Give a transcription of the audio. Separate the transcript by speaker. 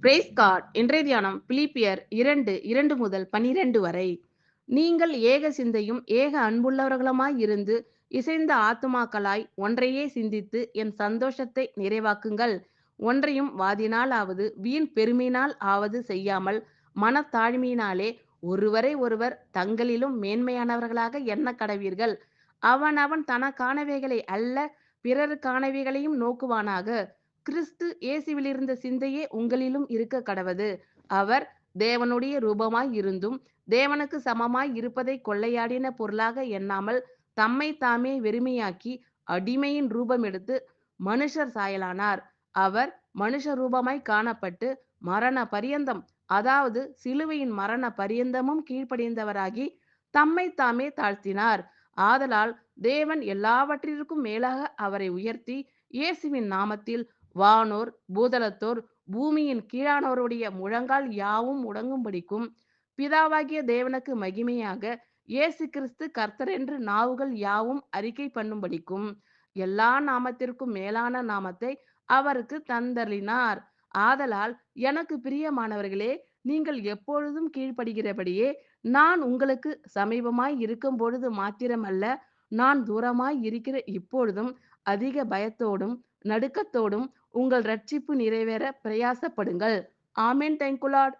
Speaker 1: Price God. இன்றைய தியானம் பிலிப்பியர் 2:2 முதல் 12 வரை. நீங்கள் ஏக சிந்தையும் ஏக அன்புள்ளவர்களுமாய் இருந்து இசைந்த ஆத்துமாக்களாய் ஒன்றையே சிந்தித்து என் சந்தோஷத்தை நிறைவாக்குங்கள். ஒன்றையும் வாதினால் வீண் பெருமையினால் ஆவது செய்யாமல் மனத்தாழ்மையினாலே ஒருவரை ஒருவர் தங்களிலும் மேன்மையானவர்களாக எண்ண கடவீர்கள். அவனவன் தனக்கானவைகளை அல்ல, பிறருக்கானவைகளையும் நோக்குவானாக. கிறிஸ்து இயேசுவிலிருந்த சிந்தையே உங்களிலும் இருக்க கடவது. அவர் தேவனுடைய ரூபமாய் இருந்தும் தேவனுக்கு சமமாய் இருப்பதை கொள்ளையாடின பொருளாக எண்ணாமல் தம்மை தாமே வெறுமையாக்கி அடிமையின் ரூபம் எடுத்து மனுஷர் சாயலானார். அவர் மனுஷ ரூபமாய் காணப்பட்டு மரண பரியந்தம், அதாவது சிலுவையின் மரண பரியந்தமும் கீழ்ப்படிந்தவராகி தம்மை தாமே தாழ்த்தினார். ஆதலால் தேவன் எல்லாவற்றிற்கும் மேலாக அவரை உயர்த்தி இயேசுவின் நாமத்தில் வானோர் பூதலத்தோர் பூமியின் கீழானோருடைய முழங்கால் யாவும் முடங்கும்படிக்கும், பிதாவாகிய தேவனுக்கு மகிமையாக இயேசு கிறிஸ்து கர்த்தரென்று நாவுகள் யாவும் அறிக்கை பண்ணும்படிக்கும் எல்லா நாமத்திற்கும் மேலான நாமத்தை அவருக்கு தந்தருளினார். ஆதலால் எனக்கு பிரியமானவர்களே, நீங்கள் எப்பொழுதும் கீழ்ப்படுகிறபடியே நான் உங்களுக்கு சமீபமாய் இருக்கும் பொழுது மாத்திரமல்ல, நான் தூரமாய் இருக்கிற இப்பொழுதும் அதிக பயத்தோடும் நடுக்கத்தோடும் உங்கள் ரட்சிப்பு நிறைவேற பிரயாசப்படுங்கள். ஆமென். Thank you Lord.